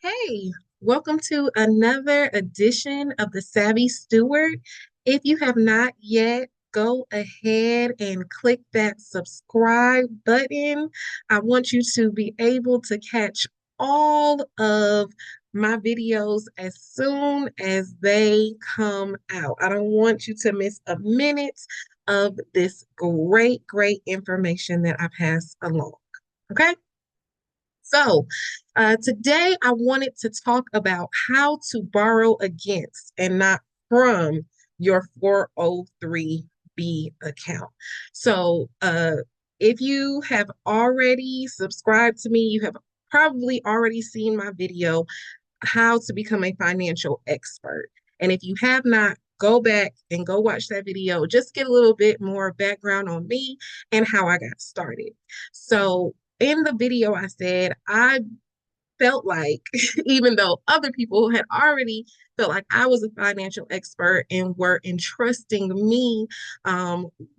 Hey, welcome to another edition of the Savvy Steward. If you have not yet, go ahead and click that subscribe button. I want you to be able to catch all of my videos as soon as they come out. I don't want you to miss a minute of this great information that I pass along. Okay? So, today I wanted to talk about how to borrow against and not from your 403B account. So, if you have already subscribed to me, you have probably already seen my video, How to Become a Financial Expert. And if you have not, go back and go watch that video. Just get a little bit more background on me and how I got started. So, in the video, I said I felt like, even though other people had already felt like I was a financial expert and were entrusting me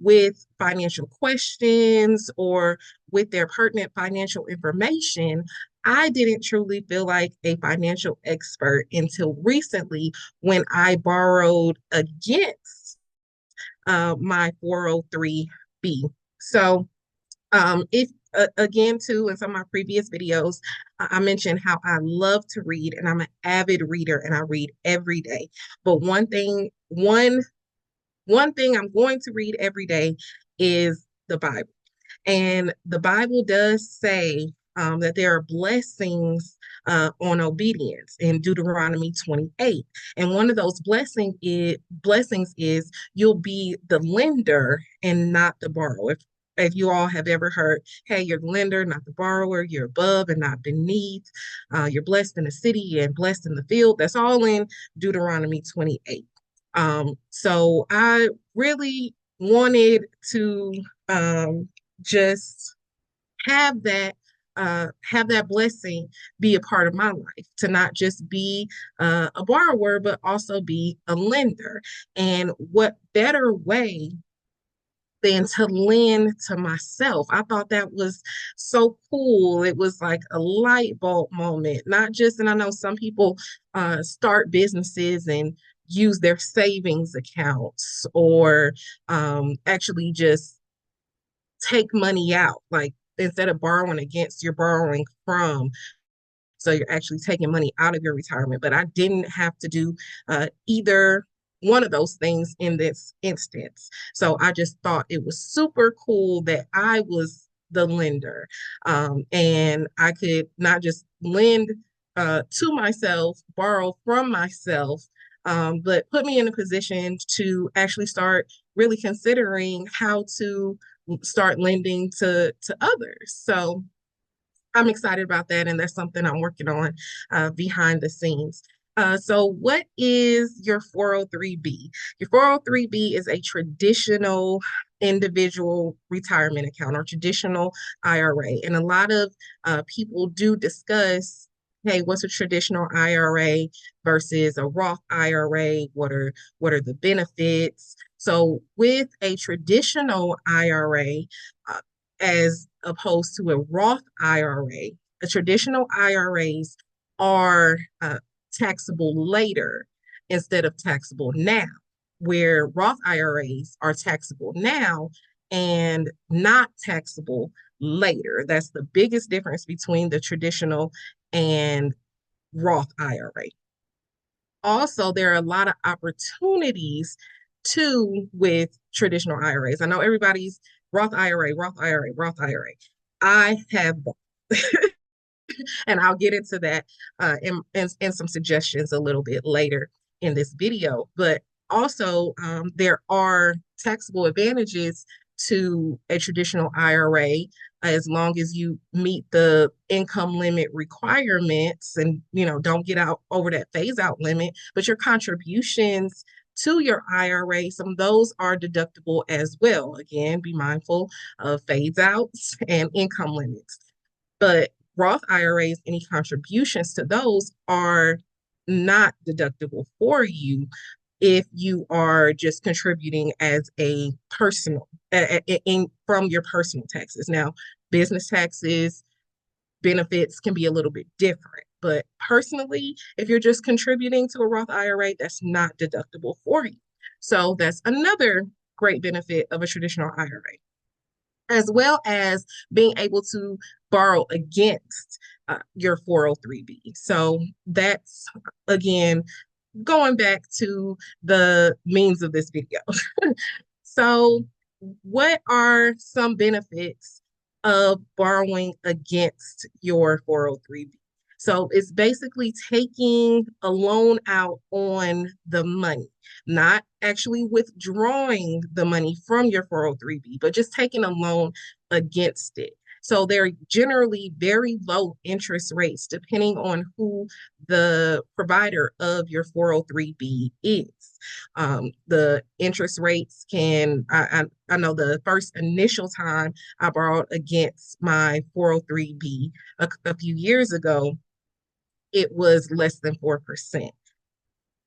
with financial questions or with their pertinent financial information, I didn't truly feel like a financial expert until recently when I borrowed against my 403B. So, if again, too, in some of my previous videos, I mentioned how I love to read and I'm an avid reader and I read every day. But one thing I'm going to read every day is the Bible. And the Bible does say that there are blessings on obedience in Deuteronomy 28. And one of those blessings is you'll be the lender and not the borrower. If you all have ever heard, hey, you're the lender, not the borrower, you're above and not beneath, you're blessed in the city and blessed in the field. That's all in Deuteronomy 28. So I really wanted to just have that blessing be a part of my life, to not just be a borrower but also be a lender. And what better way than to lend to myself? I thought that was so cool. It was like a light bulb moment. Not just, and I know some people start businesses and use their savings accounts or actually just take money out. Like, instead of borrowing against, you're borrowing from. So you're actually taking money out of your retirement. But I didn't have to do either one of those things in this instance. So I just thought it was super cool that I was the lender, and I could not just lend to myself, borrow from myself, but put me in a position to actually start really considering how to start lending to others. So I'm excited about that, and that's something I'm working on behind the scenes. So, what is your 403B? Your 403B is a traditional individual retirement account or traditional IRA. And a lot of people do discuss, hey, what's a traditional IRA versus a Roth IRA? What are the benefits? So, with a traditional IRA, as opposed to a Roth IRA. The traditional IRAs are taxable later instead of taxable now, where Roth IRAs are taxable now and not taxable later. That's the biggest difference between the traditional and Roth IRA. Also, there are a lot of opportunities too with traditional IRAs. I know everybody's Roth IRA, Roth IRA, Roth IRA. I have both. And I'll get into that in some suggestions a little bit later in this video. But also, there are taxable advantages to a traditional IRA as long as you meet the income limit requirements and don't get out over that phase out limit. But your contributions to your IRA, some of those are deductible as well. Again, be mindful of phase outs and income limits. But Roth IRAs, any contributions to those are not deductible for you if you are just contributing as a personal from your personal taxes. Now, business taxes, benefits can be a little bit different. But personally, if you're just contributing to a Roth IRA, that's not deductible for you. So that's another great benefit of a traditional IRA, as well as being able to borrow against your 403B. So that's, again, going back to the means of this video. So, what are some benefits of borrowing against your 403B? So, it's basically taking a loan out on the money, not actually withdrawing the money from your 403B, but just taking a loan against it. So, they're generally very low interest rates depending on who the provider of your 403B is. The interest rates I know the first initial time I borrowed against my 403B a few years ago, it was less than 4%.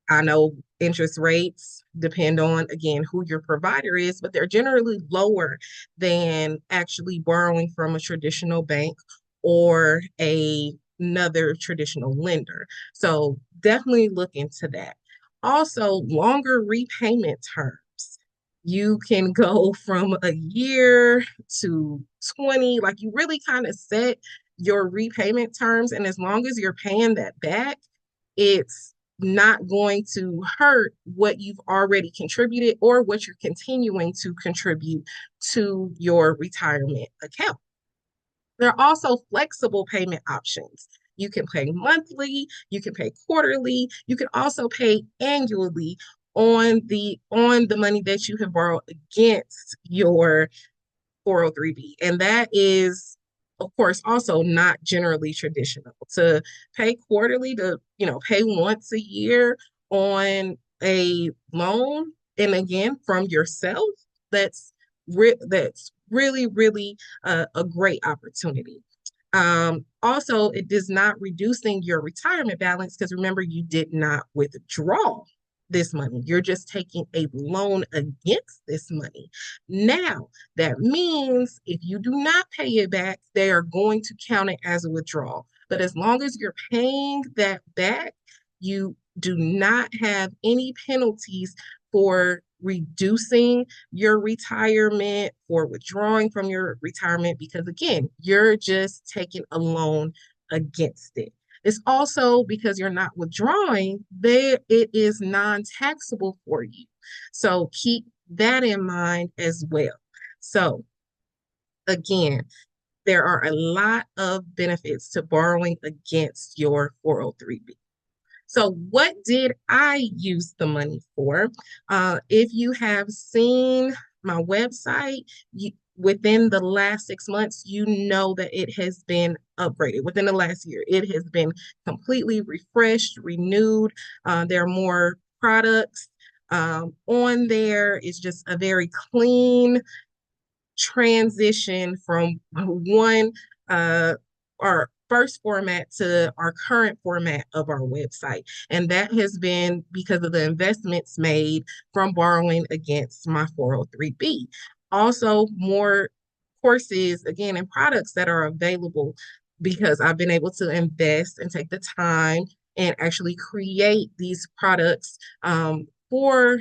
I know interest rates depend on, again, who your provider is, but they're generally lower than actually borrowing from a traditional bank or another traditional lender. So definitely look into that. Also, longer repayment terms. You can go from a year to 20, like you really kind of set your repayment terms. And as long as you're paying that back, it's not going to hurt what you've already contributed or what you're continuing to contribute to your retirement account. There are also flexible payment options. You can pay monthly, you can pay quarterly, you can also pay annually on the money that you have borrowed against your 403B. And that is, of course, also not generally traditional. To pay quarterly, to, pay once a year on a loan, and again, from yourself, that's really, really a great opportunity. Also, it does not reducing your retirement balance because remember, you did not withdraw this money. You're just taking a loan against this money. Now, that means if you do not pay it back, they are going to count it as a withdrawal. But as long as you're paying that back, you do not have any penalties for reducing your retirement, for withdrawing from your retirement, because again, you're just taking a loan against it. It's also because you're not withdrawing, there it is non-taxable for you. So keep that in mind as well. So again, there are a lot of benefits to borrowing against your 403B. So what did I use the money for? If you have seen my website, within the last 6 months, you know that it has been upgraded. Within the last year, it has been completely refreshed, renewed. There are more products on there. It's just a very clean transition from one our first format to our current format of our website. And that has been because of the investments made from borrowing against my 403B. Also, more courses, again, and products that are available because I've been able to invest and take the time and actually create these products for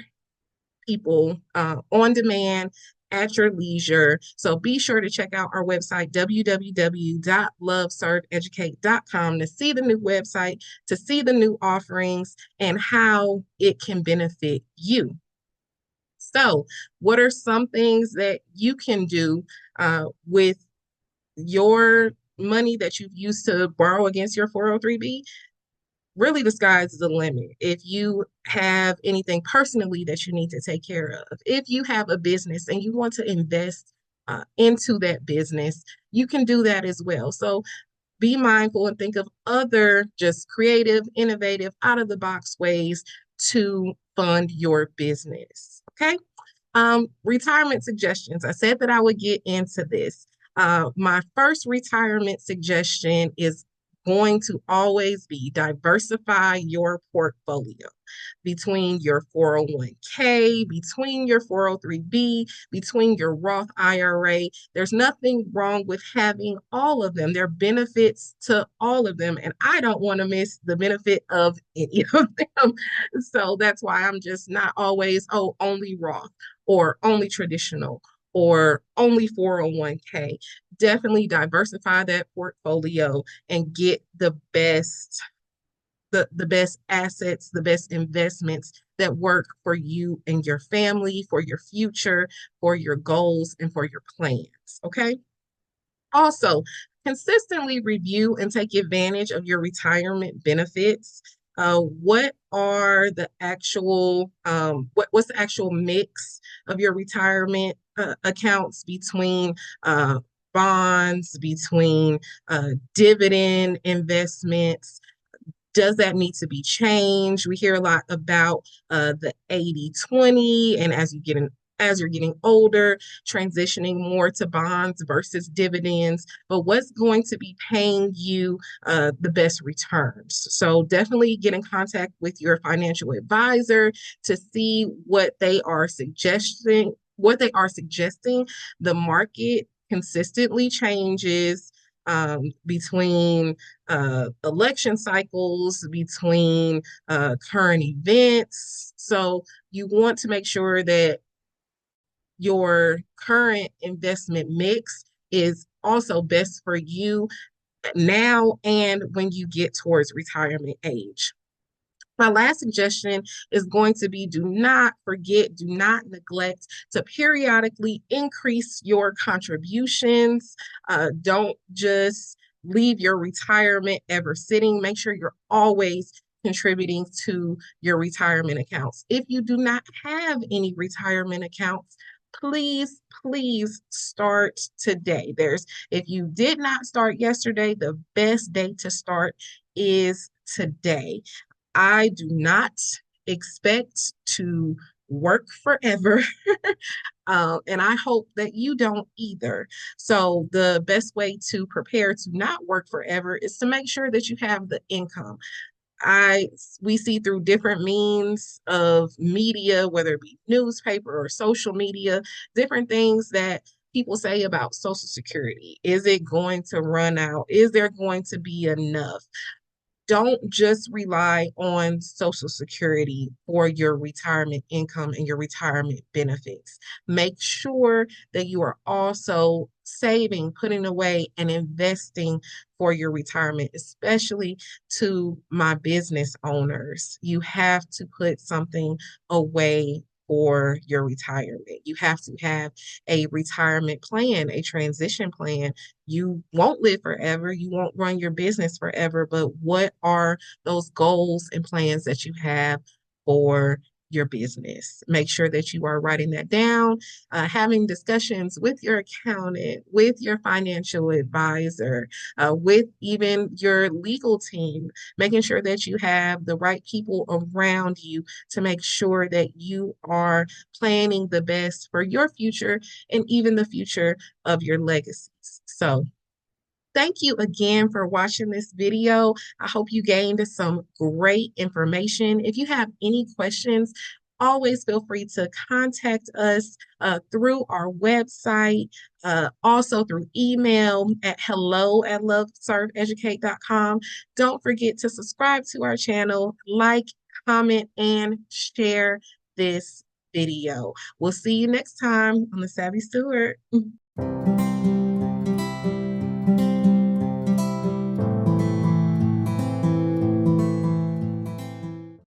people on demand at your leisure. So be sure to check out our website, www.loveserveeducate.com, to see the new website, to see the new offerings, and how it can benefit you. So, what are some things that you can do with your money that you've used to borrow against your 403B? Really, the sky's the limit. If you have anything personally that you need to take care of, if you have a business and you want to invest into that business, you can do that as well. So be mindful and think of other just creative, innovative, out of the box ways to fund your business. Okay. Retirement suggestions. I said that I would get into this. My first retirement suggestion is going to always be diversify your portfolio between your 401k, between your 403b, between your Roth IRA. There's nothing wrong with having all of them. There are benefits to all of them, and I don't want to miss the benefit of any of them. So that's why I'm just not always, oh, only Roth or only traditional or only 401k. Definitely diversify that portfolio and get the best assets, the best investments that work for you and your family, for your future, for your goals, and for your plans. Okay. Also, consistently review and take advantage of your retirement benefits. What are the actual what's the actual mix of your retirement accounts between bonds, between dividend investments? Does that need to be changed? We hear a lot about the 80-20, and as you're getting older, transitioning more to bonds versus dividends, but what's going to be paying you the best returns? So definitely get in contact with your financial advisor to see what they are suggesting. The market consistently changes between election cycles, between current events. So you want to make sure that your current investment mix is also best for you now and when you get towards retirement age. My last suggestion is going to be do not forget, do not neglect to periodically increase your contributions. Don't just leave your retirement ever sitting. Make sure you're always contributing to your retirement accounts. If you do not have any retirement accounts, please start today. If you did not start yesterday, the best day to start is today. I do not expect to work forever. And I hope that you don't either. So the best way to prepare to not work forever is to make sure that you have the income. We see through different means of media, whether it be newspaper or social media, different things that people say about Social Security. Is it going to run out? Is there going to be enough? Don't just rely on Social Security for your retirement income and your retirement benefits. Make sure that you are also saving, putting away, and investing for your retirement, especially to my business owners. You have to put something away for your retirement. You have to have a retirement plan, a transition plan. You won't live forever. You won't run your business forever, but what are those goals and plans that you have for your business? Make sure that you are writing that down, having discussions with your accountant, with your financial advisor, with even your legal team, making sure that you have the right people around you to make sure that you are planning the best for your future and even the future of your legacies. So thank you again for watching this video. I hope you gained some great information. If you have any questions, always feel free to contact us through our website, also through email at hello@loveserveeducate.com. Don't forget to subscribe to our channel, like, comment, and share this video. We'll see you next time on The Savvy Steward.